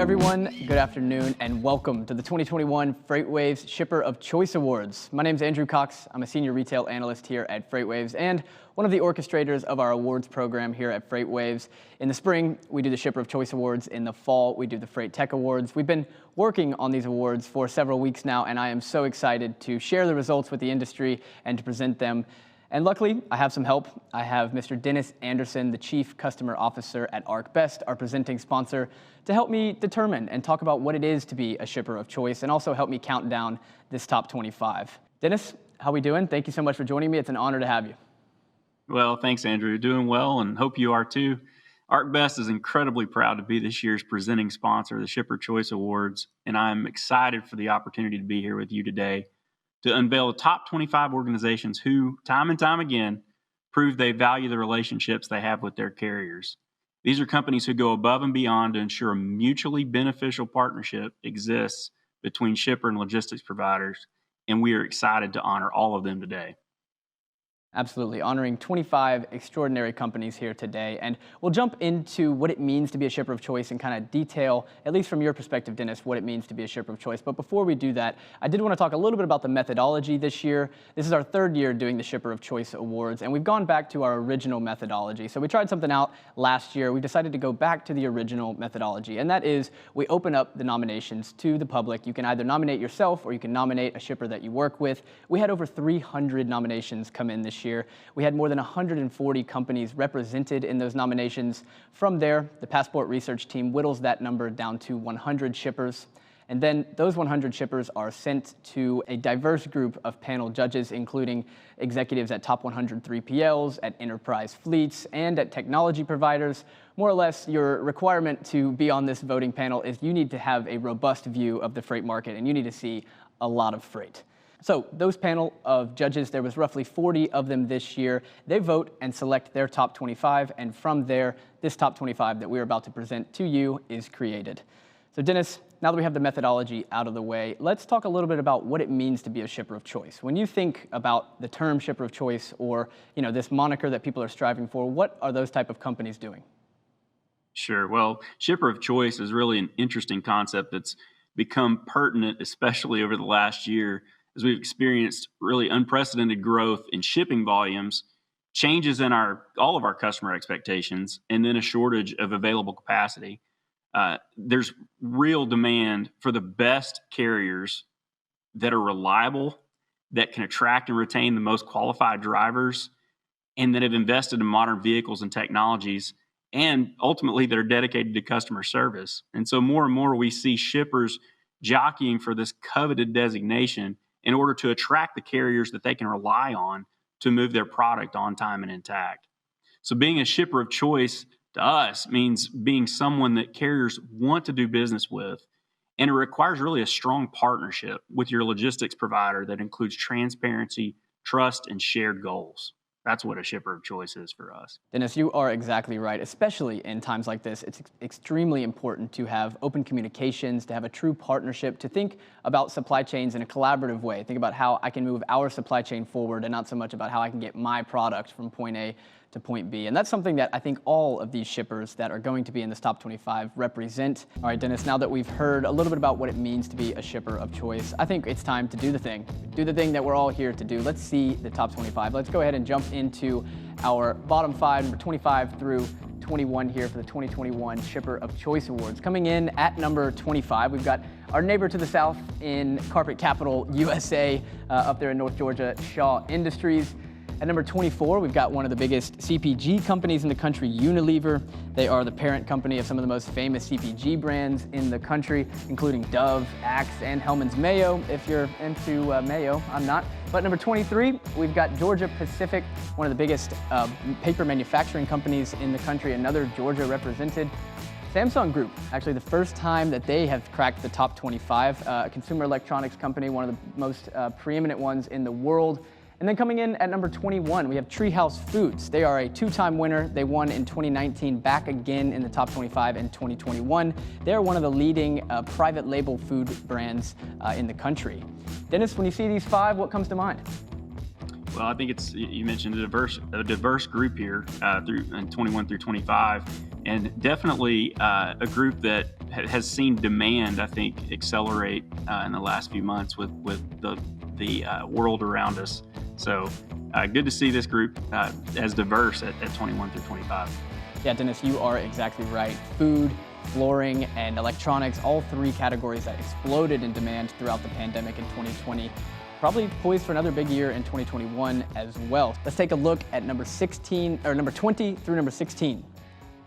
everyone, good afternoon, and welcome to the 2021 FreightWaves Shipper of Choice Awards. My name is Andrew Cox. I'm a senior retail analyst here at FreightWaves and one of the orchestrators of our awards program here at FreightWaves. In the spring, we do the Shipper of Choice Awards. In the fall, we do the Freight Tech Awards. We've been working on these awards for several weeks now, and I am so excited to share the results with the industry and to present them. And luckily, I have some help. I have Mr. Dennis Anderson, the Chief Customer Officer at ArcBest, our presenting sponsor, to help me determine and talk about what it is to be a shipper of choice and also help me count down this top 25. Dennis, how we doing? Thank you so much for joining me. It's an honor to have you. Well, thanks, Andrew. Doing well, and hope you are too. ArcBest is incredibly proud to be this year's presenting sponsor of the Shipper Choice Awards, and I'm excited for the opportunity to be here with you today to unveil the top 25 organizations who, time and time again, prove they value the relationships they have with their carriers. These are companies who go above and beyond to ensure a mutually beneficial partnership exists between shipper and logistics providers, and we are excited to honor all of them today. Absolutely, honoring 25 extraordinary companies here today. And we'll jump into what it means to be a shipper of choice and kind of detail, at least from your perspective, Dennis, what it means to be a shipper of choice. But before we do that, I did want to talk a little bit about the methodology this year. This is our third year doing the Shipper of Choice Awards, and we've gone back to our original methodology. So we tried something out last year. We decided to go back to the original methodology, and that is we open up the nominations to the public. You can either nominate yourself or you can nominate a shipper that you work with. We had over 300 nominations come in this year. We had more than 140 companies represented in those nominations. From there, the Passport research team whittles that number down to 100 shippers. And then those 100 shippers are sent to a diverse group of panel judges, including executives at top 100 3PLs, at enterprise fleets, and at technology providers. More or less, your requirement to be on this voting panel is you need to have a robust view of the freight market, and you need to see a lot of freight. So those panel of judges, there was roughly 40 of them this year. They vote and select their top 25, and from there, this top 25 that we're about to present to you is created. So Dennis, now that we have the methodology out of the way, let's talk a little bit about what it means to be a shipper of choice. When you think about the term shipper of choice or this moniker that people are striving for, what are those type of companies doing? Sure. Well, shipper of choice is really an interesting concept that's become pertinent, especially over the last year, as we've experienced really unprecedented growth in shipping volumes, changes in all of our customer expectations, and then a shortage of available capacity. There's real demand for the best carriers that are reliable, that can attract and retain the most qualified drivers, and that have invested in modern vehicles and technologies, and ultimately that are dedicated to customer service. And so more and more we see shippers jockeying for this coveted designation in order to attract the carriers that they can rely on to move their product on time and intact. So being a shipper of choice to us means being someone that carriers want to do business with, and it requires really a strong partnership with your logistics provider that includes transparency, trust, and shared goals. That's what a shipper of choice is for us. Dennis, you are exactly right. Especially in times like this, it's extremely important to have open communications, to have a true partnership, to think about supply chains in a collaborative way. Think about how I can move our supply chain forward and not so much about how I can get my product from point A to point B. And that's something that I think all of these shippers that are going to be in this top 25 represent. All right, Dennis, now that we've heard a little bit about what it means to be a shipper of choice, I think it's time to do the thing. Do the thing that we're all here to do. Let's see the top 25. Let's go ahead and jump into our bottom five, number 25 through 21 here for the 2021 Shipper of Choice Awards. Coming in at number 25, we've got our neighbor to the south in carpet capital USA, up there in North Georgia, Shaw Industries. At number 24, we've got one of the biggest CPG companies in the country, Unilever. They are the parent company of some of the most famous CPG brands in the country, including Dove, Axe, and Hellmann's Mayo. If you're into mayo, I'm not. But number 23, we've got Georgia Pacific, one of the biggest paper manufacturing companies in the country, another Georgia represented. Samsung Group, actually the first time that they have cracked the top 25, a consumer electronics company, one of the most preeminent ones in the world. And then coming in at number 21, we have Treehouse Foods. They are a two-time winner. They won in 2019, back again in the top 25 in 2021. They're one of the leading private label food brands in the country. Dennis, when you see these five, what comes to mind? Well, I think you mentioned a diverse group here through 21 through 25, and definitely a group that has seen demand, I think, accelerate in the last few months with the world around us. So good to see this group as diverse at 21 through 25. Yeah, Dennis, you are exactly right. Food, flooring, and electronics, all three categories that exploded in demand throughout the pandemic in 2020. Probably poised for another big year in 2021 as well. Let's take a look at number 20 through number 16.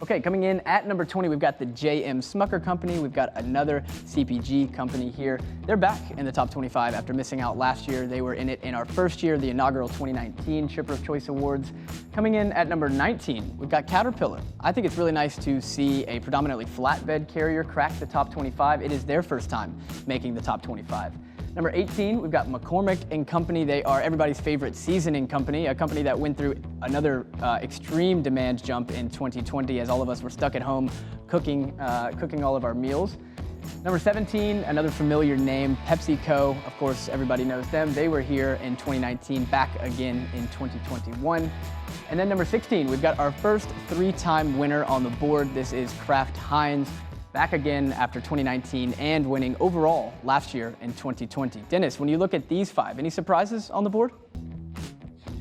Okay, coming in at number 20, we've got the J.M. Smucker Company. We've got another CPG company here. They're back in the top 25 after missing out last year. They were in it in our first year, the inaugural 2019 Shipper of Choice Awards. Coming in at number 19, we've got Caterpillar. I think it's really nice to see a predominantly flatbed carrier crack the top 25. It is their first time making the top 25. Number 18, we've got McCormick and Company. They are everybody's favorite seasoning company, a company that went through another extreme demand jump in 2020 as all of us were stuck at home cooking all of our meals. Number 17, another familiar name, PepsiCo. Of course, everybody knows them. They were here in 2019, back again in 2021. And then number 16, we've got our first three-time winner on the board. This is Kraft Heinz. Back again after 2019 and winning overall last year in 2020. Dennis, when you look at these five, any surprises on the board?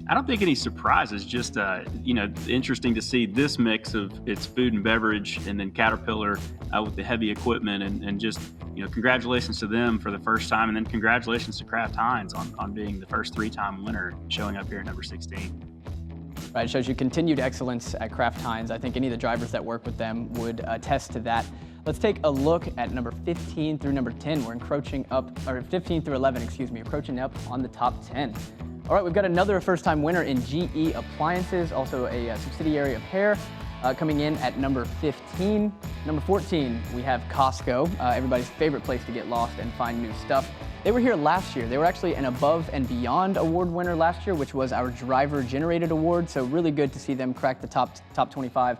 I don't think any surprises, just, interesting to see this mix of its food and beverage and then Caterpillar with the heavy equipment and just, congratulations to them for the first time. And then congratulations to Kraft Heinz on being the first three-time winner showing up here at number 16. Right, it shows you continued excellence at Kraft Heinz. I think any of the drivers that work with them would attest to that. Let's take a look at number 15 through number 10. We're encroaching up, or 15 through 11, encroaching up on the top 10. All right, we've got another first-time winner in GE Appliances, also a subsidiary of Hair, coming in at number 15. Number 14, we have Costco, everybody's favorite place to get lost and find new stuff. They were here last year. They were actually an Above and Beyond award winner last year, which was our driver-generated award. So really good to see them crack the top 25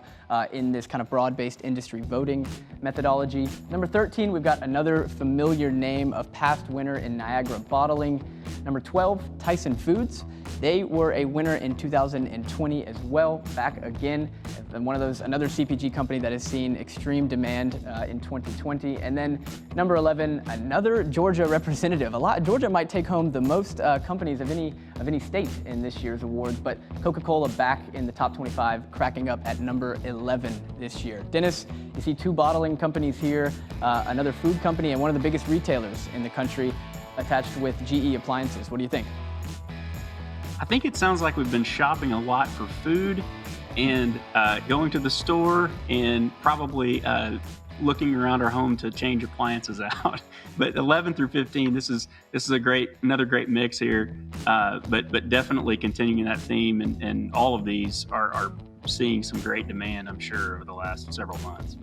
in this kind of broad-based industry voting methodology. Number 13, we've got another familiar name of past winner in Niagara Bottling. Number 12, Tyson Foods. They were a winner in 2020 as well, back again. And another CPG company that has seen extreme demand in 2020. And then number 11, another Georgia representative. Georgia might take home the most companies of any state in this year's awards, but Coca-Cola back in the top 25, cracking up at number 11 this year. Dennis, you see two bottling companies here, another food company, and one of the biggest retailers in the country attached with GE Appliances. What do you think? I think it sounds like we've been shopping a lot for food and going to the store and probably looking around our home to change appliances out. But 11 through 15, this is another great mix here. But definitely continuing that theme, and all of these are seeing some great demand, I'm sure, over the last several months.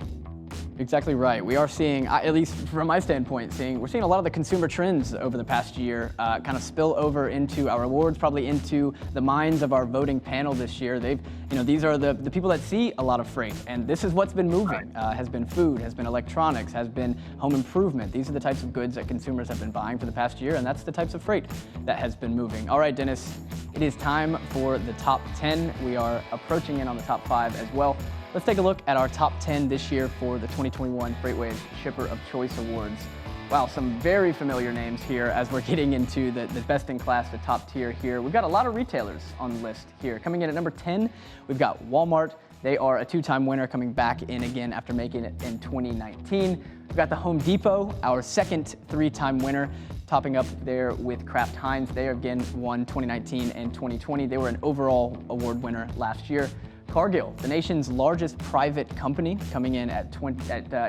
Exactly right. We are seeing, at least from my standpoint, we're seeing a lot of the consumer trends over the past year kind of spill over into our awards, probably into the minds of our voting panel this year. These are the people that see a lot of freight, and this is what's been moving. Has been food, has been electronics, has been home improvement. These are the types of goods that consumers have been buying for the past year, and that's the types of freight that has been moving. All right, Dennis, it is time for the top 10. We are approaching in on the top 5 as well. Let's take a look at our top 10 this year for the 2021 FreightWaves Shipper of Choice Awards. Wow, some very familiar names here as we're getting into the best in class, the top tier here. We've got a lot of retailers on the list here. Coming in at number 10, we've got Walmart. They are a two-time winner, coming back in again after making it in 2019. We've got the Home Depot, our second three-time winner, topping up there with Kraft Heinz. They again won 2019 and 2020. They were an overall award winner last year. Cargill, the nation's largest private company, coming in at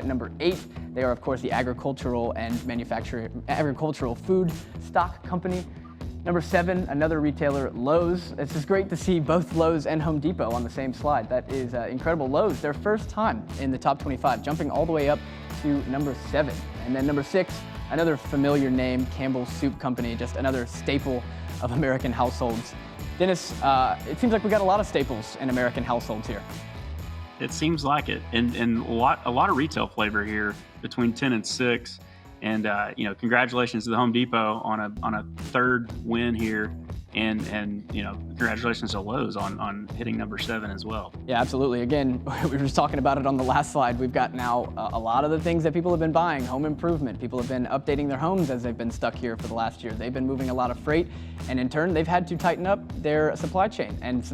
number 8. They are, of course, the agricultural food stock company. Number 7, another retailer, Lowe's. It's just great to see both Lowe's and Home Depot on the same slide. That is incredible. Lowe's, their first time in the top 25, jumping all the way up to number 7. And then number 6, another familiar name, Campbell Soup Company, just another staple of American households. Dennis, it seems like we got a lot of staples in American households here. It seems like it, and a lot of retail flavor here between 10 and 6. And congratulations to the Home Depot on a third win here And congratulations to Lowe's on hitting number 7 as well. Yeah, absolutely. Again, we were just talking about it on the last slide. We've got now a lot of the things that people have been buying, home improvement. People have been updating their homes as they've been stuck here for the last year. They've been moving a lot of freight, and in turn, they've had to tighten up their supply chain. And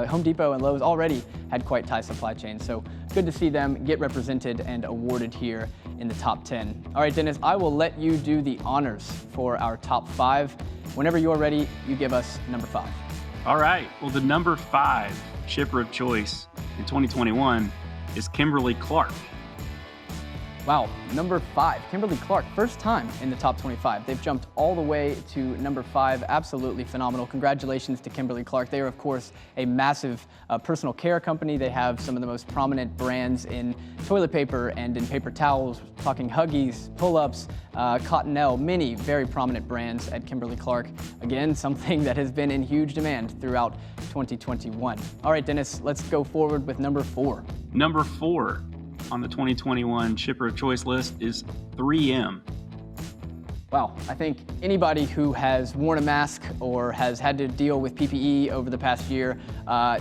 Home Depot and Lowe's already had quite tight supply chains. So good to see them get represented and awarded here in the top 10. All right, Dennis, I will let you do the honors for our top 5. Whenever you're ready, you give us number 5. All right. Well, the number 5 shipper of choice in 2021 is Kimberly Clark. Wow, number 5, Kimberly Clark, first time in the top 25. They've jumped all the way to number 5. Absolutely phenomenal. Congratulations to Kimberly Clark. They are, of course, a massive personal care company. They have some of the most prominent brands in toilet paper and in paper towels. We're talking Huggies, Pull-Ups, Cottonelle, many very prominent brands at Kimberly Clark. Again, something that has been in huge demand throughout 2021. All right, Dennis, let's go forward with number 4. Number 4 on the 2021 shipper of choice list is 3M. Wow, I think anybody who has worn a mask or has had to deal with PPE over the past year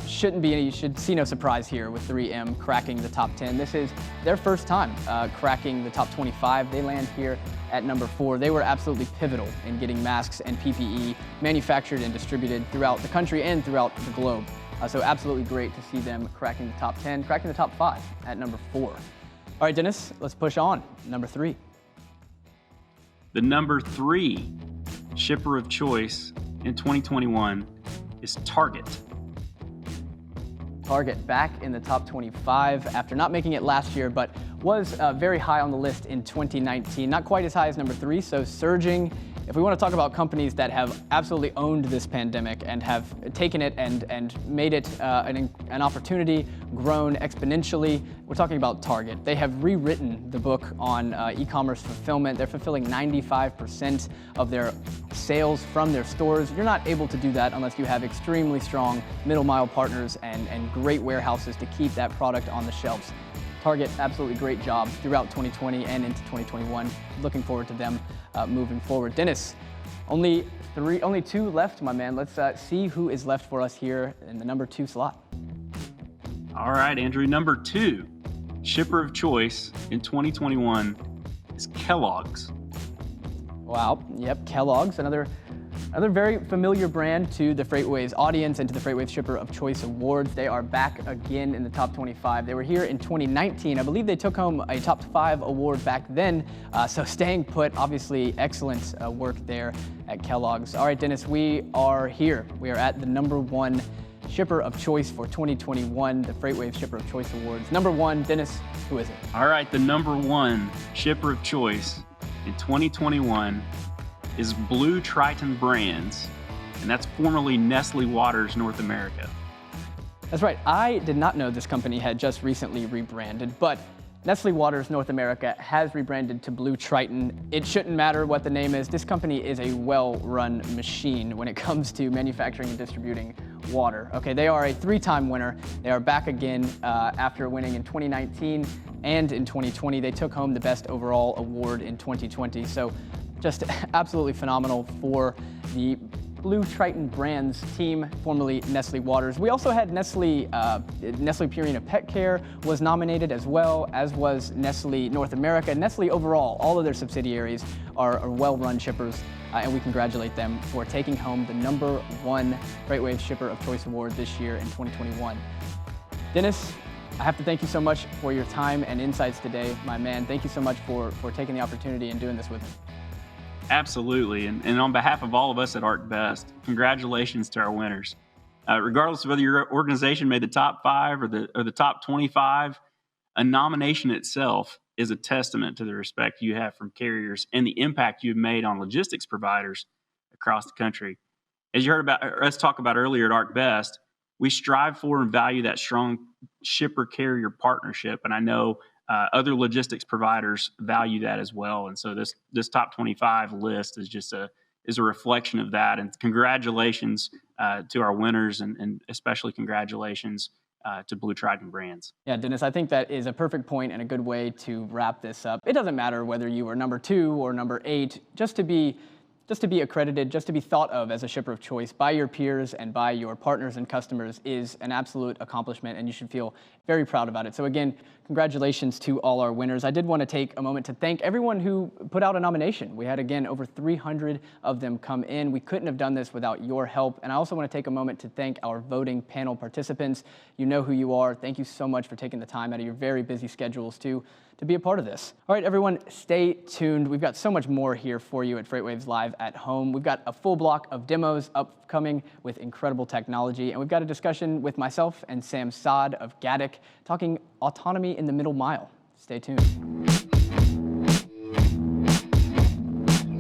should see no surprise here with 3M cracking the top 10. This is their first time cracking the top 25. They land here at number 4. They were absolutely pivotal in getting masks and PPE manufactured and distributed throughout the country and throughout the globe. So absolutely great to see them cracking the top 10, cracking the top 5 at number 4. All right, Dennis, let's push on. Number 3. The number 3 shipper of choice in 2021 is Target. Target back in the top 25 after not making it last year, but was very high on the list in 2019. Not quite as high as number 3, so surging. If we want to talk about companies that have absolutely owned this pandemic and have taken it and made it an opportunity, grown exponentially, we're talking about Target. They have rewritten the book on e-commerce fulfillment. They're fulfilling 95% of their sales from their stores. You're not able to do that unless you have extremely strong middle mile partners and great warehouses to keep that product on the shelves. Target, absolutely great job throughout 2020 and into 2021. Looking forward to them moving forward. Dennis, only 2 left, my man. Let's see who is left for us here in the number 2 slot. All right, Andrew, number 2 shipper of choice in 2021 is Kellogg's. Wow, yep, Kellogg's, another very familiar brand to the FreightWaves audience and to the FreightWaves Shipper of Choice Awards. They are back again in the top 25. They were here in 2019. I believe they took home a top 5 award back then. So staying put, obviously excellent work there at Kellogg's. All right, Dennis, we are here. We are at the number 1 Shipper of Choice for 2021, the FreightWaves Shipper of Choice Awards. Number 1, Dennis, who is it? All right, the number 1 Shipper of Choice in 2021 is Blue Triton Brands, and that's formerly Nestle Waters North America. That's right. I did not know this company had just recently rebranded, but Nestle Waters North America has rebranded to Blue Triton. It shouldn't matter what the name is. This company is a well-run machine when it comes to manufacturing and distributing water. Okay, they are a 3-time winner. They are back again after winning in 2019 and in 2020. They took home the Best Overall Award in 2020. So just absolutely phenomenal for the Blue Triton Brands team, formerly Nestle Waters. We also had Nestle Purina Pet Care was nominated as well, as was Nestle North America. Nestle overall, all of their subsidiaries are well-run shippers, and we congratulate them for taking home the number 1 FreightWaves Shipper of Choice Award this year in 2021. Dennis, I have to thank you so much for your time and insights today, my man. Thank you so much for taking the opportunity and doing this with me. Absolutely. And on behalf of all of us at ArcBest, congratulations to our winners. Regardless of whether your organization made the top 5 or the top 25, a nomination itself is a testament to the respect you have from carriers and the impact you've made on logistics providers across the country. As you heard us talk about earlier at ArcBest, we strive for and value that strong shipper-carrier partnership, and I know other logistics providers value that as well. And so this top 25 list is just a reflection of that. And congratulations to our winners, and especially congratulations to Blue Triton Brands. Yeah, Dennis, I think that is a perfect point and a good way to wrap this up. It doesn't matter whether you are number 2 or number 8, just to be just to be accredited, just to be thought of as a shipper of choice by your peers and by your partners and customers is an absolute accomplishment, and you should feel very proud about it. So again, congratulations to all our winners. I did want to take a moment to thank everyone who put out a nomination. We had, again, over 300 of them come in. We couldn't have done this without your help. And I also want to take a moment to thank our voting panel participants. You know who you are. Thank you so much for taking the time out of your very busy schedules to be a part of this. All right, everyone, stay tuned. We've got so much more here for you at FreightWaves Live at Home. We've got a full block of demos upcoming with incredible technology, and we've got a discussion with myself and Sam Saad of Gaddick talking autonomy in the middle mile. Stay tuned.